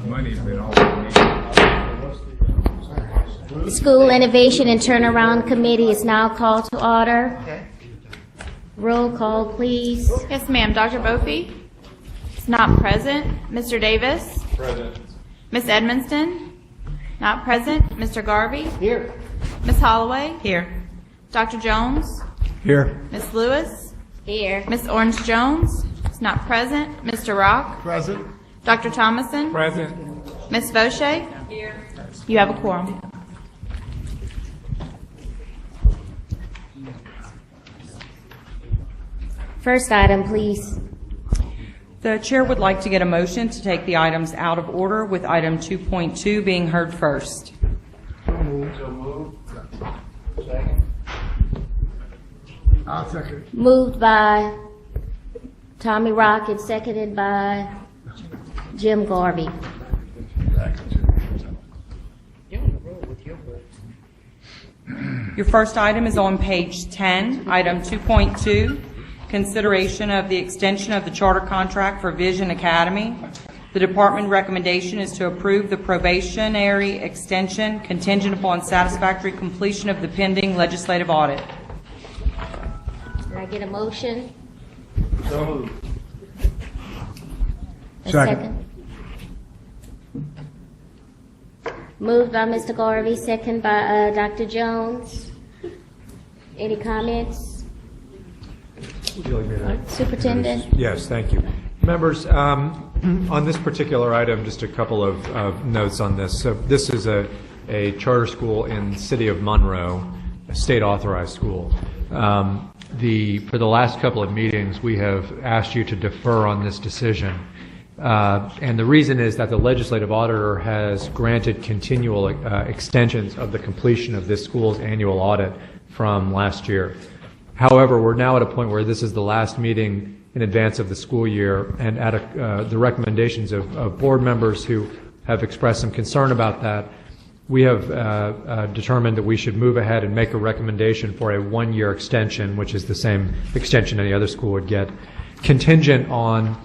money's been all The School Innovation and Turnaround Committee is now called to order. Okay. Roll call, please. Yes, ma'am. Dr. Bofi is not present. Mr. Davis? Present. Miss Edmonston? Not present. Mr. Garvey? Here. Miss Holloway? Here. Dr. Jones? Here. Miss Lewis? Here. Miss Orange Jones is not present. Mr. Rock? Present. Dr. Thomason? Present. Miss Fauché? Here. You have a quorum. First item, please. The chair would like to get a motion to take the items out of order, with item 2.2 being heard first. So moved. Second. I'll second. Moved by Tommy Rock and seconded by Jim Garvey. Your first item is on page 10, item 2.2, consideration of the extension of the charter contract for Vision Academy. The department recommendation is to approve the probationary extension contingent upon satisfactory completion of the pending legislative audit. Can I get a motion? So moved. A Second. Moved by Mr. Garvey, second by Dr. Jones. Any comments? Superintendent? Yes, thank you. Members, on this particular item, just a couple of notes on this. So this is a charter school in the city of Monroe, a state-authorized school. For the last couple of meetings, we have asked you to defer on this decision. And the reason is that the legislative auditor has granted continual extensions of the completion of this school's annual audit from last year. However, we're now at a point where this is the last meeting in advance of the school year, and at the recommendations of board members who have expressed some concern about that, we have determined that we should move ahead and make a recommendation for a one-year extension, which is the same extension any other school would get, contingent on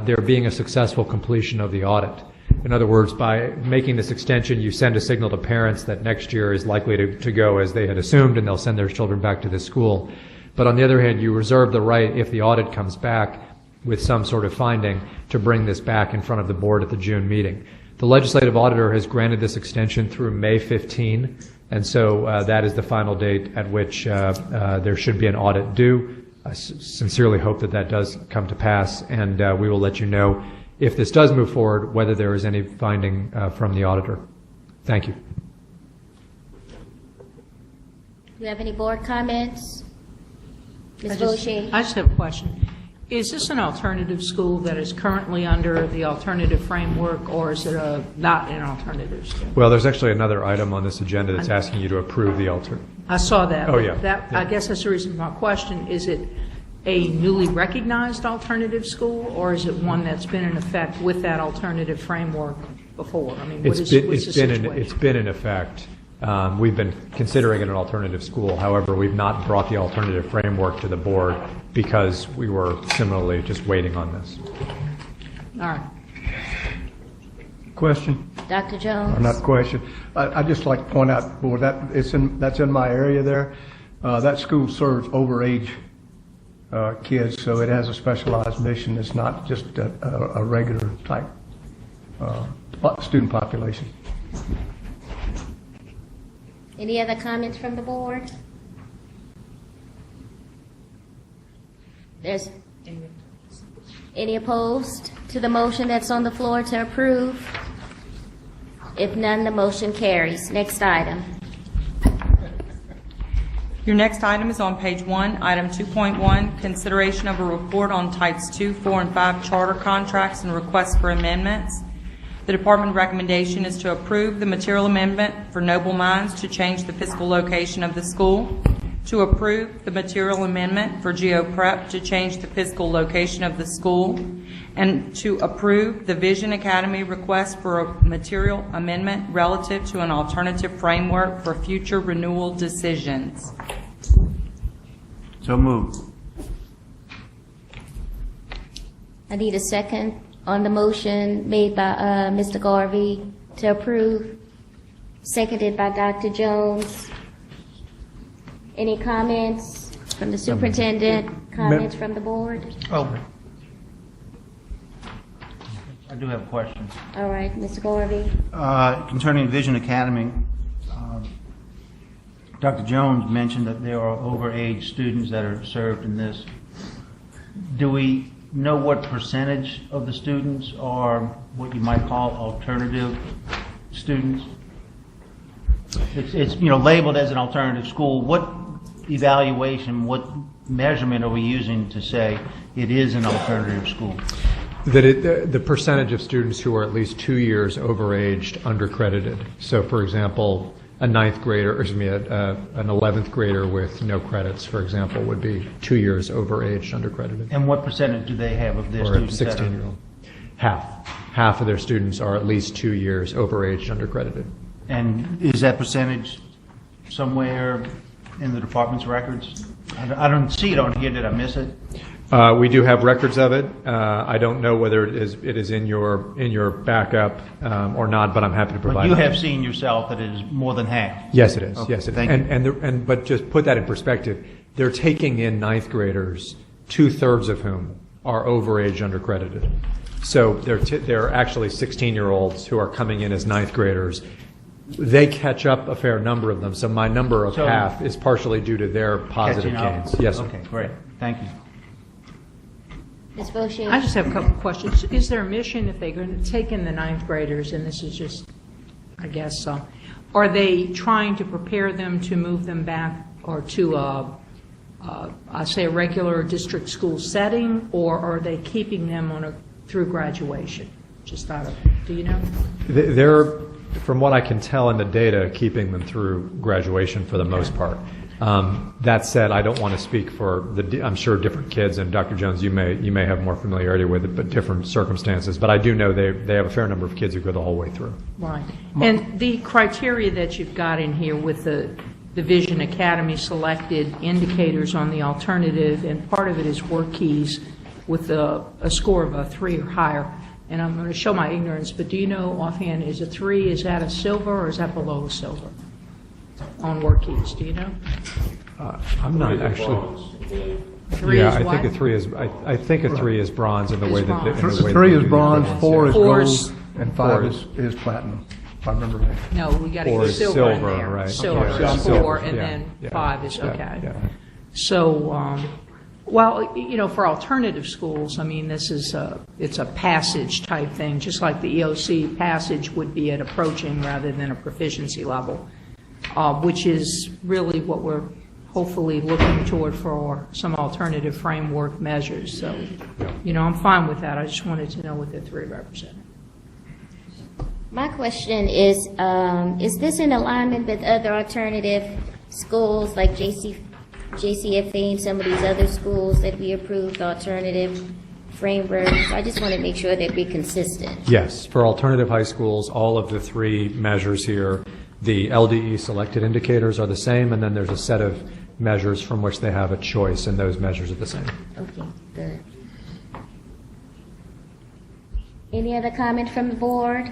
there being a successful completion of the audit. In other words, by making this extension, you send a signal to parents that next year is likely to go as they had assumed, and they'll send their children back to this school. But on the other hand, you reserve the right, if the audit comes back with some sort of finding, to bring this back in front of the board at the June meeting. The legislative auditor has granted this extension through May 15, and so that is the final date at which there should be an audit due. I sincerely hope that that does come to pass, and we will let you know if this does move forward, whether there is any finding from the auditor. Thank you. Do you have any board comments? Ms. Fauché? I just have a question. Is this an alternative school that is currently under the alternative framework, or is it not an alternative school? Well, there's actually another item on this agenda that's asking you to approve the alternative. I saw that. Oh, yeah. I guess that's the reason for my question. Is it a newly recognized alternative school, or is it one that's been in effect with that alternative framework before? I mean, what's the situation? It's been in effect. We've been considering it an alternative school. However, we've not brought the alternative framework to the board because we were similarly just waiting on this. All right. Question? Dr. Jones? Or not question. I'd just like to point out, board, that's in my area there. That school serves overage kids, so it has a specialized mission. It's not just a regular type student population. Any other comments from the board? There's any opposed to the motion that's on the floor to approve? If none, the motion carries. Next item. Your next item is on page 1, item 2.1, consideration of a report on types 2, 4, and 5 charter contracts and requests for amendments. The department recommendation is to approve the material amendment for Noble Mines to change the physical location of the school, to approve the material amendment for GeoPrep to change the physical location of the school, and to approve the Vision Academy request for a material amendment relative to an alternative framework for future renewal decisions. So moved. I need a second. on the motion made by Mr. Garvey to approve, seconded by Dr. Jones. Any comments from the superintendent? Comments from the board? Oh. I do have a question. All right, Mr. Garvey. Concerning Vision Academy, Dr. Jones mentioned that there are overage students that are served in this. Do we know what percentage of the students are what you might call alternative students? It's labeled as an alternative school. What evaluation, what measurement are we using to say it is an alternative school? The percentage of students who are at least 2 years overaged, undercredited. So, for example, an 11th grader with no credits, for example, would be 2 years overaged, undercredited. And what percentage do they have of their Or a students? 16-year-old. Half of their students are at least 2 years overaged, undercredited. And is that percentage somewhere in the department's records? I don't see it on here. Did I miss it? We do have records of it. I don't know whether it is in your backup or not, but I'm happy to provide. But you it. have seen yourself that it is more than half. Yes, it is. Okay, Yes, it is. thank you. But just put that in perspective. They're taking in ninth graders, 2/3 of whom are overage, undercredited. So they're actually 16-year-olds who are coming in as ninth graders. They catch up a fair number of them. So my number of half is partially due to their positive Catching up. gains. Yes, sir. Okay, great. Thank you. Ms. Bochy? I just have a couple of questions. Is there a mission if they're going to take in the ninth graders, and this is just, I guess, are they trying to prepare them to move them back or to I say a regular district school setting, or are they keeping them through graduation? Just out of, do you know? They're, from what I can tell in the data, keeping them through graduation for the most part. That said, I don't want to speak for I'm sure different kids, and Dr. Jones, you may have more familiarity with it, but different circumstances. But I do know they have a fair number of kids who go the whole way through. Right. And the criteria that you've got in here with the Vision Academy selected indicators on the alternative, and part of it is work keys with a score of a 3 or higher. And I'm going to show my ignorance, but do you know offhand, is a 3, is that a silver or is that below a silver on work keys? Do you know? I'm not actually. 3 Yeah, is I what? think a 3 is. I think a 3 is bronze in the Is way that. bronze. in the way 3 that is they do bronze, the 4 is 4 gold, is- and 5 is platinum, if I remember right. No, we got to Or get is silver in silver, there. right. Silver Okay, is silver, 4, and yeah, then yeah, 5 is yeah, okay. yeah. So, well, you know, for alternative schools, I mean, this is it's a passage type thing, just like the EOC passage would be at approaching rather than a proficiency level, which is really what we're hopefully looking toward for some alternative framework measures. So, you know, I'm fine with that. I just wanted to know what the 3 represented. My question is this in alignment with other alternative schools like JCFA and some of these other schools that we approved alternative frameworks? I just want to make sure that we're consistent. Yes, for alternative high schools, all of the 3 measures here, the LDE selected indicators are the same, and then there's a set of measures from which they have a choice, and those measures are the same. Okay, good. Any other comment from the board?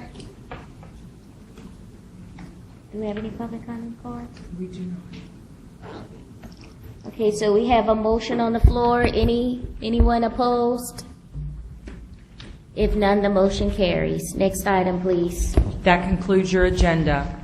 Do we have any public comment cards? We do not. Okay, so we have a motion on the floor. Anyone opposed? If none, the motion carries. Next item, please. That concludes your agenda.